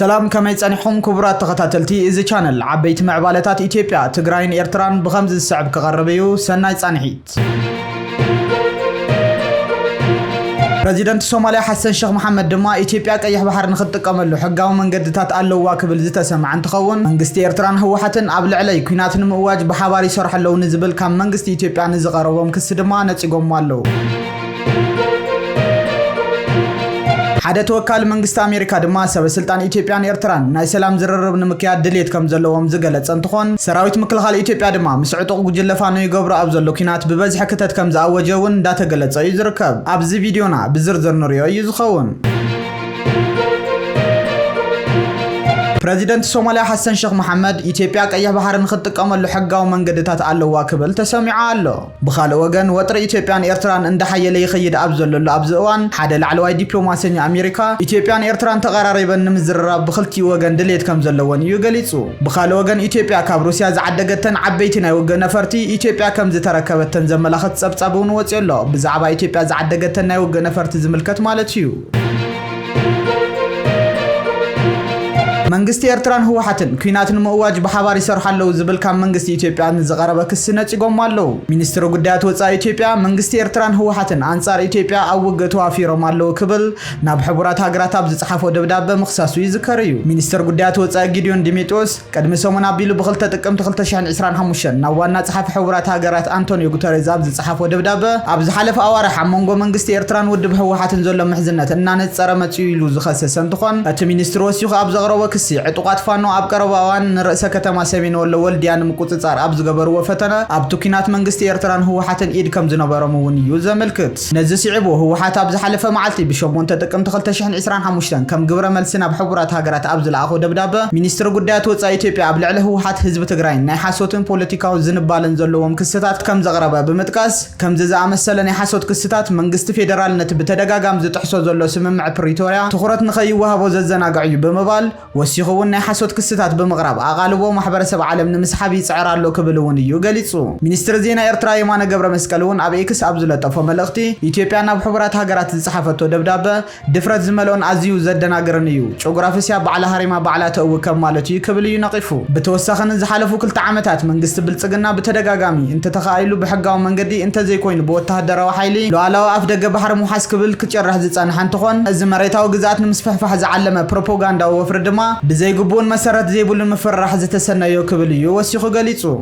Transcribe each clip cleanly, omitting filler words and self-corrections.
سلام كما يصنحهم كبرات تخاتلتي إذا channel عبيت معبالتات إثيوبيا تግራይን ኤርትራን بخمس السعب كقربيو سناي صنحيت بريزيدنت الصوماليا حسن شيخ محمد دما إثيوبيا قيح بحر نخطقملو حقاو منقدتات ኣለዋ ክብል ዝተሰማዕ እንትኸውን መንግስቲ ኤርትራን ህወሓትን ኣብ ልዕሊ ኩናትን ምእዋጅ በሓባር ይሰርሐለው ንዝብል ካብ መንግስቲ ኢትዮጵያ ንዝቀረቦም ክስ ድማ ነጽጎም ኣለው ሓደ ተወካል መንግስቲ ኣሜሪካ ድማ ሰበስልጣን ኢትዮጵያን ኤርትራን ናይ ሰላም ዝርርብ ንምክያድ ድሌት ከም ዘለዎም ዝገለጸ እንትኾን ሰራዊት ምክልኻል ኢትዮጵያ ድማ ምስዕጡቕ ጉጅለፋኖ ይገብሩ ኣብ ዘሎ ኩናት ብበዝሒ ክተት ከም ዝኣወጀውን እንዳተገለጸ እዩ ዝርከብ ኣብዚ ቪድዮና ብዝርዝር ንሪኦ እዩ ዝኸውን بريزيدنت الصوماليا حسن شيخ محمد إثيوبيا قيح بحر نخطقملو حقاو منقدتات ኣለዋ ክብል ተሰሚዑ ኣሎ ብኻልእ ወገን ወጥሪ ኢትዮጵያን ኤርትራን እንዳሓየለ ይኸይድ ኣብ ዘለሉ ኣብዚ እዋን ሓደ ላዕለዋይ ዲፕሎማስኛ ኣሜሪካ ኢትዮጵያን ኤርትራን ተቀራሪበን ንምዝርራብ ብኽልቲኡ ወገን ድሌት ከም ዘለወን እዩ ገሊጹ ብኻልእ ወገን ኢትዮጵያ ካብ ሩስያ ዝዓደገተን ዓበይቲ ናይ ወገን ነፈርቲ ኢትዮጵያ ከም ዝተረከበተን ዘመላኽት ጸብጻብ እውን ወጽኡ ኣሎ ብዛዕባ ኢትዮጵያ ዝዓደገተን ናይ ወገን ነፈርቲ ዝምልከት ማለት እዩ መንግስቲ ኤርትራን ህወሓትን ኩናትን ምእዋጅ በሓባር ይሰርሐለው ዝብል ካብ መንግስቲ ኢትዮጵያ ዝቀረበ ክስ ነጽጎም ኣለው ሚኒስትሩ ጉዳያት ወጻኢ ኢትዮጵያ መንግስቲ ኤርትራን ህወሓትን አንጻር ኢትዮጵያ ኣብ ውግእ ተዋፊሮም ኣለው ክብል ናብ ሕቡራት ሃገራት ኣብ ዝጻሓፈ ደብዳቤ ምኽሳሱ ይዝከር እዩ ሚኒስትር ጉዳያት ወጻኢ ጊዲዮን ዲሜጥሮስ ቀድሚ ሰሙን ኣቢሉ ብኽልተ ጥቅምቲ 2025 ናብ ዋና ጻሓፍ ሕቡራት ሃገራት አንቶኒዮ ጉተሬዝ ኣብ ዝጻሓፈ ደብዳቤ ኣብ ዝሓለፈ ኣዋርሕ ኣብ መንጎ መንግስቲ ኤርትራን ውድብ ህወሓትን ዘሎ ምሕዝነት እናነጸረ መጽኡ ኢሉ ዝኸሰሰ እንትኾን እቲ ሚኒስትሩ ወሲኹ ኣብ ዘቕረበ ዕጡቃት ፋኖ ኣብ ቀረባዋን ንርእሰ ከተማ ሰሜን ወሎ ወልዲያን ምቁጽጻር ኣብ ዝገበርዎ ፈተነ ኣብ ቱኪናት መንግስቲ ኤርትራን ህወሓትን ኢድ ከም ዝነበሮም እውን እዩ ዘመልክት ነዚ ሲዕቡ ህወሓት ኣብ ዝሓለፈ መዓልቲ ብ8 ጥቅምቲ 2025 ከም ግብረ መልሲ ናብ ሕቡራት ሃገራት ኣብ ዝለኣኾ ደብዳቤ ሚኒስትር ጉዳያት ወጻኢ ኢትዮጵያ ኣብ ልዕሊ ህወሓት ህዝቢ ትግራይ ናይ ሓሶትን ፖለቲካዊ ዝንባልን ዘለዎም ክስታት ከም ዘቕረበ ብምጥቃስ ከም ዝኣመሰለ ናይ ሓሶት ክስታት መንግስቲ ፌደራልነት ብተደጋጋሚ ዝጥሕሶ ዘሎ ስምምዕ ፕሪቶሪያ ትኹረት ንኸይወሃቦ ዘዘናግዕ እዩ ብምባል ወሲኹውን ናይ ሓሶት ክስታት ብምቕራብ ኣቓልቦ ማሕበረሰብ ዓለም ንምስሓብ ይጽዕር ኣሎ ክብል እውን እዩ ገሊጹ ሚኒስትር ዜና ኤርትራ የማነ ገብረ መስቀል እውን ኣብ ኤክስ ኣብ ዝለጠፎ መልእኽቲ ኢትዮጵያ ናብ ሕቡራት ሃገራት ዝጻሓፈቶ ደብዳቤ ድፍረት ዝመልኦን ኣዝዩ ዘደናግርን እዩ ጂኦግራፊያ ባዕላ ሃሪማ ባዕላ ተእውከም ማለት እዩ ክብል እዩ ነቒፉ ብተወሳኺን ዝሓለፉ 2 ዓመታት መንግስቲ ብልጽግና ብተደጋጋሚ እንተተኻኢሉ ብሕጋዊ መንገዲ እንተዘይኮይኑ ብወተሃደራዊ ሓይሊ ሉዓላዊ ኣፍ ደገ ባሕሪ ሙሓዝ ክብል ክጨርሕ ዝጸንሐ እንትኾን እዚ መሬታዊ ግዛኣት ንምስፍሕፋሕ ዝዓለመ ፕሮፓጋንዳዊ ወፍሪ ድማ بزيقبون مسارات زيبول المفرح زتسنى يوكبليو وسيخو غاليتو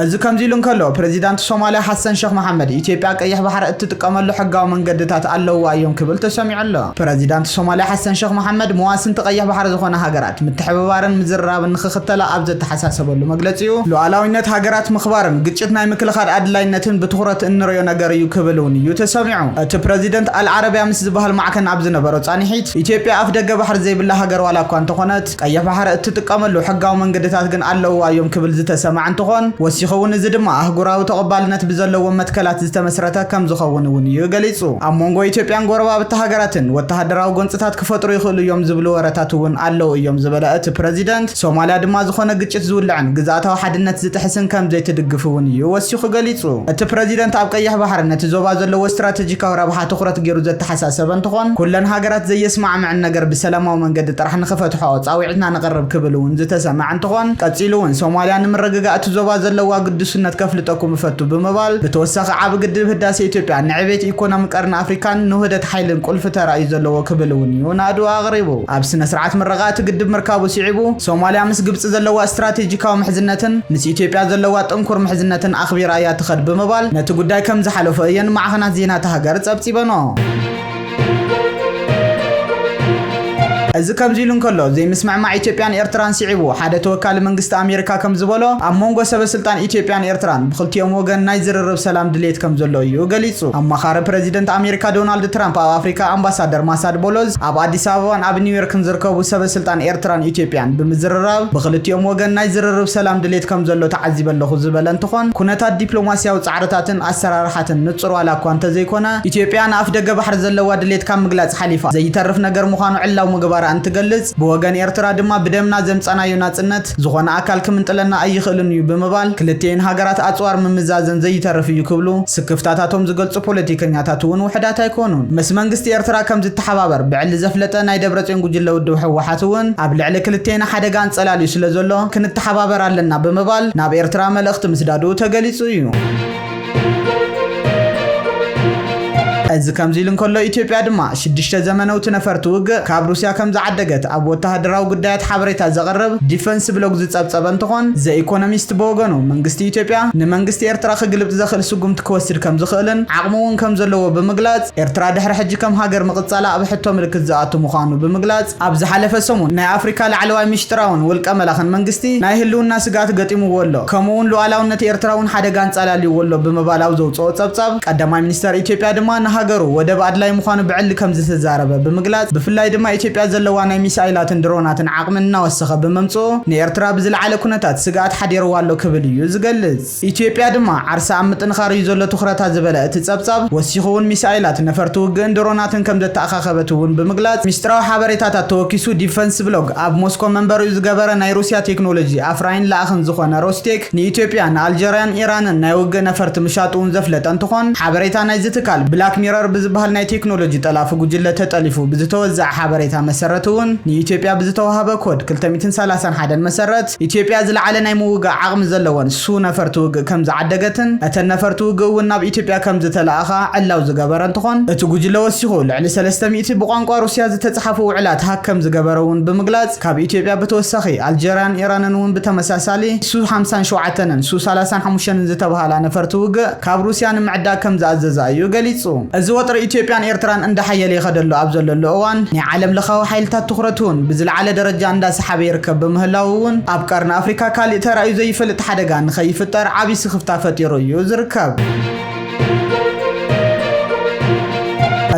أذكر زيلون كله بريزيدنت الصوماليا حسن شيخ محمد إثيوبيا قيح بحر اتتقملو حقاو منقدتات ኣለዋ እዮም ክብል ተሰሚዑ ኣሎ بريزيدنت الصوماليا حسن شيخ محمد مواسن تقيح بحر ዝኾነ ሃገራት ምትሕብባርን ምዝራብን ንኽኽተላ ኣብ ዝተሓሳሰበሉ መግለጺኡ ሉዓላዊነት ሃገራት ምኽባርን ግጭት ናይ ምክልኻል ኣድላይነትን ብትኹረት እንሪዮ ነገር እዩ ክብል እውን እዩ ተሰሚዑ እቲ ፕሬዚደንት አልዓረቢያ ምስ ዝበሃል ማዕከን ኣብ ዝነበሮ ጻኒሒት ኢትዮጵያ ኣፍ ደገ ባሕር ዘይብላ ሃገር ዋላ እኳ እንተኾነት ቀይሕ ባሕር እትጥቀመሉ ሕጋዊ መንገድታት ግን ኣለዋ እዮም ክብል ዝተሰማዕ እንትኾን ይኸውን እዚ ድማ አህጉራዊ ተቐባልነት ብዘለዎ መትከላት ዝተመስረተ ከም ዝኸውን እውን እዩ ገሊጹ ኣብ መንጎ ኢትዮጵያን ጎረባብቲ ሃገራትን ወተሃደራዊ ጎንጽታት ክፈጥሩ ይኽእሉ እዮም ዝብሉ ወረታት እውን ኣለዉ እዮም ዝበለ እቲ ፕሬዚደንት ሶማልያ ድማ ዝኾነ ግጭት ዝውልዕን ግዛኣታዊ ሓድነት ዝጥሕስን ከም ዘይትድግፍ እውን እዩ ወሲኹ ገሊጹ እቲ ፕሬዚደንት ኣብ ቀይሕ ባሕር ነቲ ዞባ ዘለዎ ስትራቴጂካዊ ረብሓ ትኹረት ገይሩ ዘተሓሳሰበ እንትኾን ኩለን ሃገራት ዘየስማዕምዕን ነገር ብሰላማዊ መንገዲ ጥራሕ ንኽፈትሖ ጻዊዕትና ንቐርብ ክብል እውን ዝተሰማዕ እንትኾን ቀጺሉ እውን ሶማልያ ንምርግጋእ እቲ ዞባ ዘለዎ قدسنت كفلتكم فتو بمبال بتوسخ عاب قدب هداسة إثيوبيا نعبيت إيكونوم قرن أفريكان نهدت حيلن كل فترة يزلوا كبلوني ونادو أغربو أبس نسرعت مرغات قدب مركبو سيعبو سوماليا مس قبص زلوا استراتيجيكاو محزنتن نس إثيوبيا زلوا تنكر محزنتن أخبار آيات خد بمبال نتو قداي كم زحلو فأين معهنا زيناتها قرص أبتي بنو እዚ ከም ዚሉን ከሎ ዘይምስማዕ ማ ኢትዮጵያን ኤርትራን ሲዒቡ ሓደ ተወካሊ መንግስቲ ኣሜሪካ ከም ዝበሎ ኣብ መንጎ ሰበስልጣን ኢትዮጵያን ኤርትራን ብኽልቲኦም ወገን ናይ ዝርርብ ሰላም ድሌት ከም ዘሎ እዩ ገሊጹ ኣማኻሪ ፕሬዚደንት ኣሜሪካ ዶናልድ ትራምፕ ኣብ ኣፍሪካ ኣምባሳደር ማሳድ ቦሎዝ ኣብ አዲስ አበባን ኣብ ኒውዮርክን ዝርከቡ ሰበስልጣን ኤርትራን ኢትዮጵያን ብምዝርራብ ብኽልቲኦም ወገን ናይ ዝርርብ ሰላም ድሌት ከም ዘሎ ተዓዚበለኹ ዝበለ እንትኾን ኩነታት ዲፕሎማስያዊ ጻዕርታትን ኣሰራርሓትን ንጹር ዋላ እኳ እንተዘይኮነ ኢትዮጵያ ንኣፍ ደገ ባሕር ዘለዋ ድሌት ካብ ምግላጽ ሓሊፋ ዘይተርፍ ነገር ምዃኑ ዕላው ምግባር እንትገልጽ ብወገን ኤርትራ ድማ ብደምና ዘምጻናዮ ናጽነት ዝኾነ አካል ክምንጥለና አይኽእልን እዩ ብምባል ክልቴን ሃገራት አጽዋር ምምዛዘን ዘይተርፍ እዩ ክብሉ ስክፍታታቶም ዝገልጹ ፖለቲከኛታት እውን ውሕዳት አይኮኑን ምስ መንግስቲ ኤርትራ ከም ዝተሓባበር ብዕሊ ዘፍለጠ ናይ ደብረጽዮን ጉጅለ ውድብ ሕወሓት እውን ኣብ ልዕሊ ክልቴና ሓደጋ አንጸላልዩ ስለዘሎ ክንተሓባበር ኣለና ብምባል ናብ ኤርትራ መልእኽቲ ምስዳዱ ተገሊጹ እዩ እዚ ከምዚ ኢሉ እንከሎ ኢትዮጵያ ድማ 6 ዘመናዊት ነፈርቲ ውግእ ካብ ሩስያ ከም ዝዓደገት ኣብ ወተሃደራዊ ጉዳያት ሓበሬታ ዘቕርብ ዲፈንስ ብሎግ ዝጸብጸበ እንትኾን ዘ ኢኮኖሚስት በወገኑ መንግስቲ ኢትዮጵያ ንመንግስቲ ኤርትራ ክግልብ ዝኽእል ስጉምቲ ክወስድ ከም ዝኽእልን ዓቕሙ እውን ከም ዘለዎ ብምግላጽ ኤርትራ ድሕሪ ሕጂ ከም ሃገር ምቕጻላ ኣብ ሕቶ ምልክት ዝኣቱ ምዃኑ ብምግላጽ ኣብ ዝሓለፈ ሰሙን ናይ ኣፍሪካ ላዕለዋይ ምሽጥራውን ውልቀ መላኽን መንግስቲ ናይ ህልውና ስጋት ገጢምዎ ኣሎ ከምኡውን ሉዓላውነት ኤርትራ እውን ሓደጋ አንጸላልይዎ ኣሎ ብምባል ኣብ ዘውፅኦ ጸብጻብ ቀዳማይ ሚኒስተር ኢትዮጵያ ድማ ሃገሩ ወደብ አድላይ ምዃኑ ብዕሊ ከም ዝተዛረበ ብምግላጽ ብፍላይ ድማ ኢትዮጵያ ዘለዋ ናይ ሚሳኤላትን ድሮናትን ዓቕምን እናወሰኸ ብምምጽኡ ንኤርትራ ብዝለዓለ ኩነታት ስጋት ሓዲርዋ ኣሎ ክብል እዩ ዝገልጽ ኢትዮጵያ ድማ ዓርሳ ኣብ ምጥንኻር እዩ ዘሎ ትኹረታ ዝበለ እቲ ጸብጻብ ወሲኹ እውን ሚሳኤላት ነፈርቲ ውግእን ድሮናትን ከም ዘተኣኻኸበት እውን ብምግላጽ ሚስጥራዊ ሓበሬታታት ተወኪሱ ዲፈንስ ብሎግ ኣብ ሞስኮ መንበሪኡ ዝገበረ ናይ ሩስያ ቴክኖሎጂ ኣፍራይን ለኣኽን ዝኾነ ሮስቴክ ንኢትዮጵያ ንኣልጀርያን ኢራንን ናይ ውግእ ነፈርቲ ምሻጡ እውን ዘፍለጠ እንትኾን ሓበሬታ ናይ ዝትካል ብላክ ሚረር ብዝበሃል ናይ ቴክኖሎጂ ጠላፍ ጉጅለ ተጠሊፉ ብዝተወዛዕ ሓበሬታ መሰረት እውን ንኢትዮጵያ ብዝተዋሃበ ኮድ 231 መሰረት ኢትዮጵያ ዝለዓለ ናይ ምውጋዕ ዓቕሚ ዘለወን ሱ ነፈርቲ ውግእ ከም ዝዓደገትን እተን ነፈርቲ ውግእ እውን ናብ ኢትዮጵያ ከም ዝተለኣኻ ዕላው ዝገበረ እንትኾን እቲ ጉጅለ ወሲኹ ልዕሊ 300 ብቋንቋ ሩስያ ዝተጻሕፉ ውዕላት ሃክ ከም ዝገበረ እውን ብምግላጽ ካብ ኢትዮጵያ ብተወሳኺ ኣልጀርያን ኢራንን እውን ብተመሳሳሊ ሱ 57ን ሱ 35ን ዝተባሃላ ነፈርቲ ውግእ ካብ ሩስያ ንምዕዳግ ከም ዝኣዘዛ እዩ ገሊጹ እዚ ወጥሪ ኢትዮጵያን ኤርትራን እንዳሓየለ ይኸደሉ ኣብ ዘለሉ እዋን ናይ ዓለም ለኻዊ ሓይልታት ትኹረቱን ብዝለዓለ ደረጃ እንዳሰሓበ ይርከብ በምህላው እውን ኣብ ቀርኒ ኣፍሪካ ካልእ ተራእዩ ዘይፈልጥ ሓደጋ ንኸይፍጠር ዓብይ ስኽፍታ ፈጢሩ እዩ ዝርከብ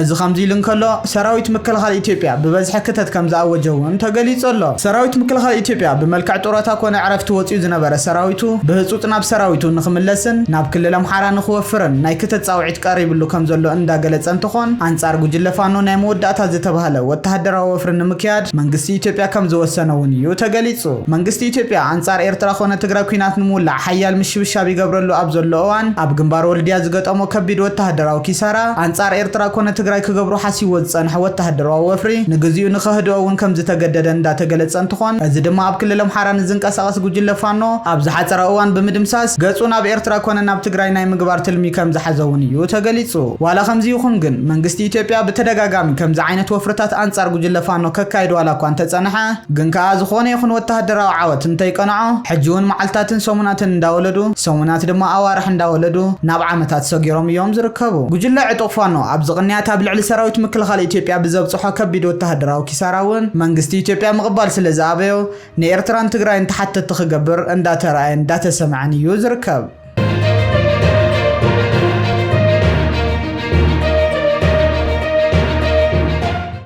እዚ ከምዚ ኢሉ እንከሎ ሰራዊት ምክልኻል ኢትዮጵያ ብበዝሒ ክተት ከም ዝኣወጀውን ተገሊጹ ኣሎ ሰራዊት ምክልኻል ኢትዮጵያ ብመልክዕ ጡረታ ኮነ ዕረፍቲ ወፂኡ ዝነበረ ሰራዊቱ ብህፁፅ ናብ ሰራዊቱ ንኽምለስን ናብ ክልል ኣምሓራ ንኽወፍርን ናይ ክተት ጻውዒት ቀሪብሉ ከም ዘሎ እንዳገለጸ እንትኾን አንጻር ጉጅለ ፋኖ ናይ መወዳእታ ዝተባሃለ ወተሃደራዊ ወፍሪ ንምክያድ መንግስቲ ኢትዮጵያ ከም ዝወሰነ እውን እዩ ተገሊጹ መንግስቲ ኢትዮጵያ አንጻር ኤርትራ ኮነ ትግራይ ኩናት ንምውላዕ ሓያል ምሽብሻብ ይገብረሉ ኣብ ዘሎ እዋን ኣብ ግንባር ወልድያ ዝገጠሞ ከቢድ ወተሃደራዊ ኪሳራ አንጻር ኤርትራ ኮነ ትግራይ ክገብሩ ሓሲቦ ዝጸንሐ ወተሃደራዊ ወፍሪ ንግዚኡ ንኸህድኦ እውን ከም ዝተገደደ እንዳተገለጸ እንትኾን እዚ ድማ ኣብ ክልል ኣምሓራ ንዝንቀሳቐስ ጉጅለ ፋኖ ኣብ ዝሓፀረ እዋን ብምድምሳስ ገጹ ናብ ኤርትራ ኮነ ናብ ትግራይ ናይ ምግባር ትልሚ ከም ዝሓዘውን እዩ ተገሊጹ ዋላ ከምዚ ይኹን ግን መንግስቲ ኢትዮጵያ ብተደጋጋሚ ከምዚ ዓይነት ወፍርታት አንጻር ጉጅለ ፋኖ ከካይድ ዋላ እኳ እንተጸንሐ ግን ከዓ ዝኾነ ይኹን ወተሃደራዊ ዓወት እንተይቀንዖ ሕጂ እውን መዓልታትን ሰሙናትን እንዳወለዱ ሰሙናት ድማ ኣዋርሕ እንዳወለዱ ናብ ዓመታት ሰጊሮም እዮም ዝርከቡ ጉጅለ ዕጡቕ ፋኖ ኣብ ዝቕንያት ኣብ ልዕሊ ሰራዊት ምክልኻል ኢትዮጵያ ብዘብጽሖ ከቢድ ወተሃደራዊ ኪሳራ እውን መንግስቲ ኢትዮጵያ ምቕባል ስለ ዝኣበዮ ንኤርትራን ትግራይን ተሓተት ክገብር እንዳተረኣየ እንዳተሰምዐን እዩ ዝርከብ